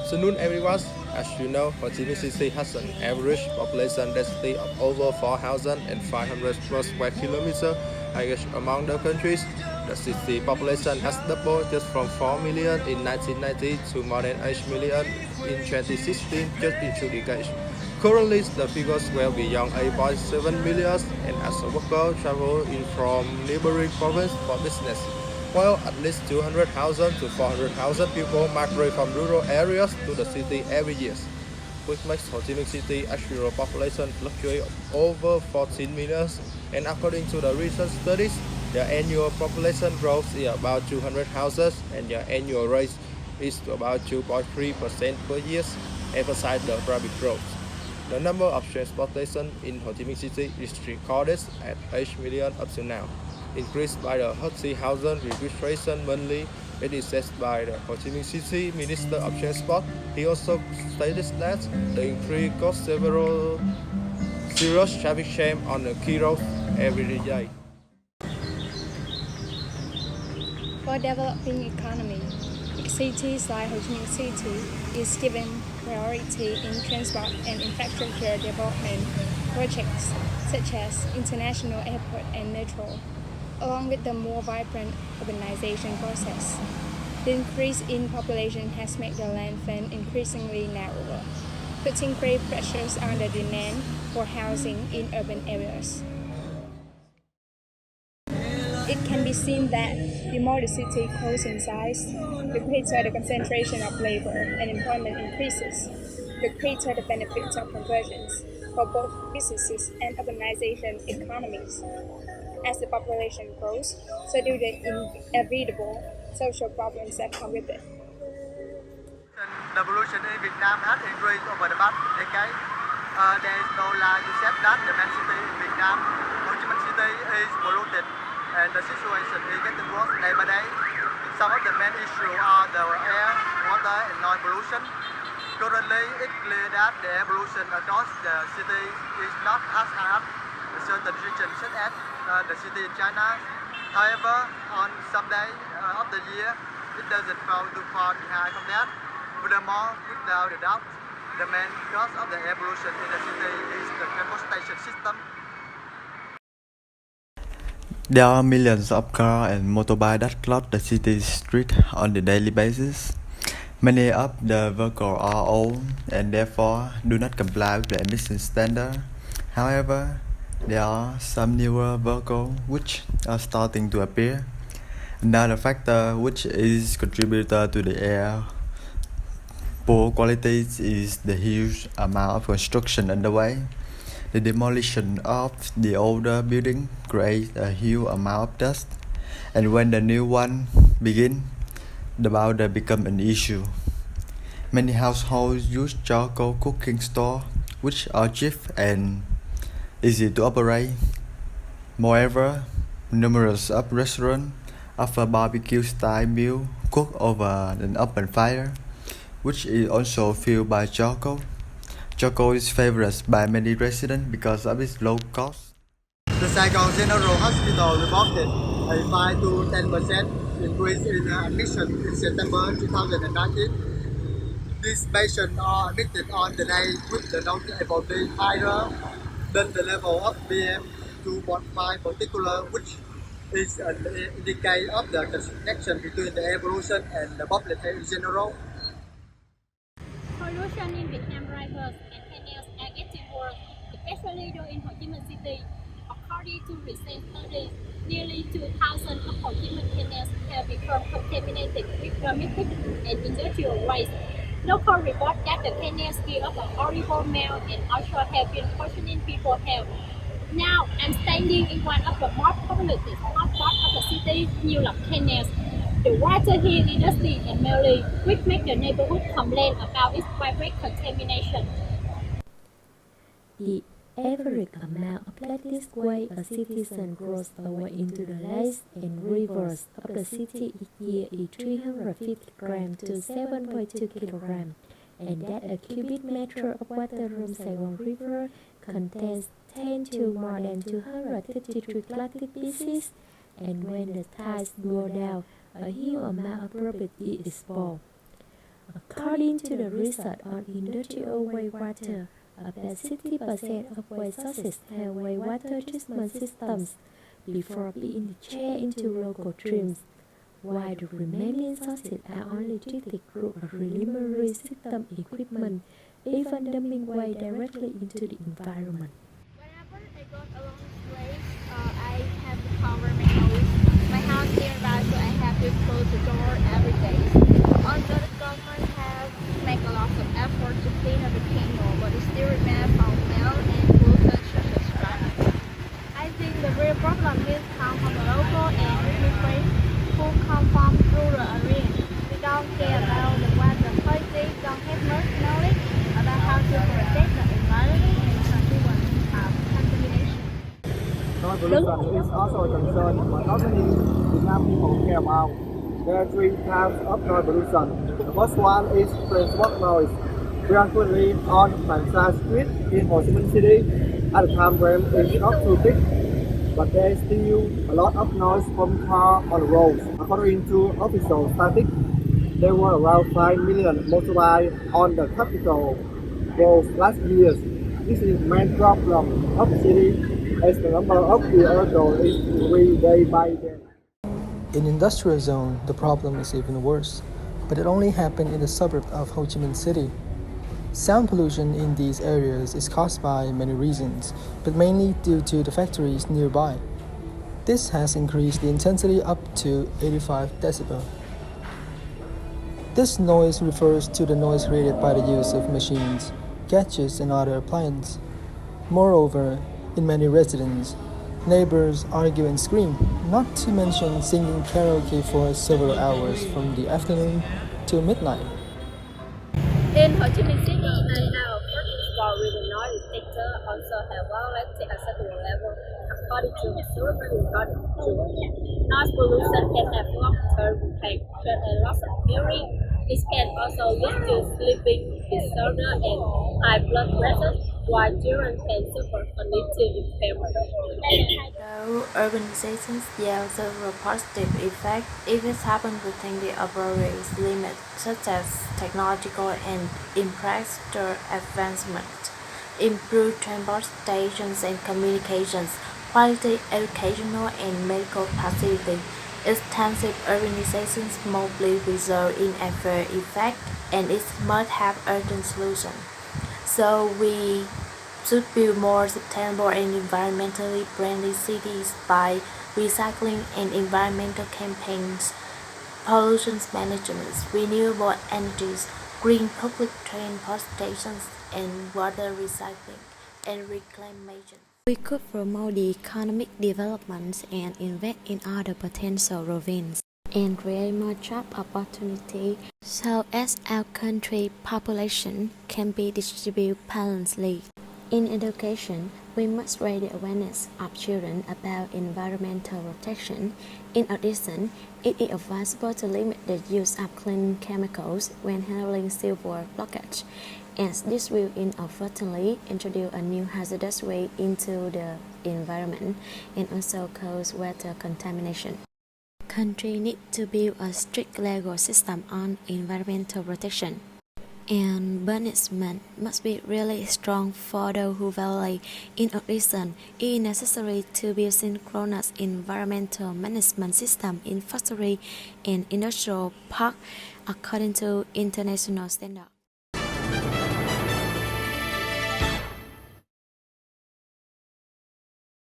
afternoon, everyone. As you know, Ho Chi Minh City has an average population density of over 4,500 per square kilometer, highest among the countries. The city population has doubled just from 4 million in 1990 to more than 8 million in 2016, just in 2 decades. Currently, the figures well beyond 8.7 million, and as a worker travel in from neighboring province for business, while at least 200,000 to 400,000 people migrate from rural areas to the city every year, which makes Ho Chi Minh City actual population fluctuate over 14 million. And according to the recent studies, the annual population growth is about 200,000, and the annual rate is about 2.3% per year, emphasize the rapid growth. The number of transportation in Ho Chi Minh City is recorded at 8 million up to now, increased by the taxi housing registration monthly. It is said by the Ho Chi Minh City Minister of Transport. He also stated that the increase caused several serious traffic jams on the key roads every day. For developing economy, cities like Ho Chi Minh City is given priority in transport and infrastructure development projects such as international airport and metro, along with the more vibrant urbanization process. The increase in population has made the land front increasingly narrower, putting great pressures on the demand for housing in urban areas. It can be seen that the more the city grows in size, the greater the concentration of labor and employment increases, the greater the benefits of convergence for both businesses and urbanization economies. As the population grows, so do the inevitable social problems that come with it. The pollution in Vietnam has increased over the past decade. There is no lie to say that the main city in Vietnam, Ho Chi Minh City, is polluted, and the situation is getting worse day by day. Some of the main issues are the air, water, and noise pollution. Currently, it's clear that the air pollution across the city is not as high as certain regions, such as the city in China. However, on some days of the year, it doesn't fall too far behind from that. Furthermore, without a doubt, the main cause of the air pollution in the city is the transportation system. There are millions of cars and motorbikes that clog the city's streets on a daily basis. Many of the vehicles are old and therefore do not comply with the emission standard. However, there are some newer vehicles which are starting to appear. Another factor which is contributor to the air poor quality is the huge amount of construction underway. The demolition of the older building creates a huge amount of dust, and when the new one begins, the powder becomes an issue. Many households use charcoal cooking stoves, which are cheap and easy to operate. Moreover, numerous of restaurants offer barbecue-style meal cooked over an open fire, which is also fueled by charcoal. Charcoal is favored by many residents because of its low cost. The Saigon General Hospital reported a 5 to 10% increase in admission in September 2019. These patients are admitted on the day with the notable being higher than the level of PM 2.5 particular, which is an indicator of the connection between the air pollution and the population in general. Pollution in Vietnam rivers and canals are getting worse, especially though in Ho Chi Minh City. According to recent studies, nearly 2,000 of Ho Chi Minh canals have become contaminated with domestic and industrial waste. Local report that the canals give up a horrible smell and also have been poisoning people's health. Now, I'm standing in one of the most populated hotspots of the city, New Loc Canals. The water here is dusty and smelly, which makes the neighborhood complain about its direct contamination. The average amount of plastic waste a citizen throws away into the lakes and rivers of the city each year is 350 grams to 7.2 kilograms, and that a cubic meter of water from Saigon River contains 10 to more than 253 plastic pieces, and when the tides go down, a huge amount of property is spoiled. According to the research on industrial wastewater, about 60% of waste sources have wastewater treatment systems before being discharged into local streams, while the remaining sources are only treated through a preliminary system equipment, even dumping waste directly into the environment. Whenever I go along this way, I have to cover my nose. My house nearby, so I have to close the door every day. Although the government have made a lot of effort to clean up the canal, but it still remains foul smell and pollution such as trash. I think the real problem is come from the local and immigrants who come from rural areas. They don't care about the weather because they don't have much knowledge about how to protect the environment and prevent contamination. Noise pollution is also a concern, but not many Vietnam people care about. There are three types of noise pollution. The first one is transport noise. We are currently on Pan Street in Ho Chi Minh City. At the time frame is not too big, but there is still a lot of noise from cars on the roads. According to official statistics, there were around 5 million motorbikes on the capital roads last year. This is the main problem of the city, as the number of vehicles is increasing day by day. In industrial zone, the problem is even worse, but it only happened in the suburb of Ho Chi Minh City. Sound pollution in these areas is caused by many reasons, but mainly due to the factories nearby. This has increased the intensity up to 85 decibel. This noise refers to the noise created by the use of machines, gadgets, and other appliances. Moreover, in many residences, neighbors argue and scream, not to mention singing karaoke for several hours from the afternoon to midnight. In Ho Chi Minh City, I have a parking spot with a noise detector also have violated acceptable level according to the survey regarding noise pollution can have long-term effects such as loss of hearing. It can also lead to sleeping disorder and high blood pressure, while children can suffer cognitive impairment. Though urbanizations yield several positive effects, if it happens within the appropriate limits, such as technological and infrastructure advancement, improved transportation and communications, quality educational and medical facilities. Extensive urbanizations mostly result in adverse effects, and it must have urgent solution. So we should build more sustainable and environmentally friendly cities by recycling and environmental campaigns, pollution management, renewable energies, green public transportation, and water recycling and reclamation. We could promote the economic development and invest in other potential provinces and create more job opportunities so as our country population can be distributed balancedly. In education, we must raise the awareness of children about environmental protection. In addition, it is advisable to limit the use of clean chemicals when handling silver blockage, as this will inadvertently introduce a new hazardous waste into the environment and also cause water contamination. Country need to build a strict legal system on environmental protection, and punishment must be really strong for those who violate. In addition, it is necessary to build synchronous environmental management system in factory and industrial park according to international standards.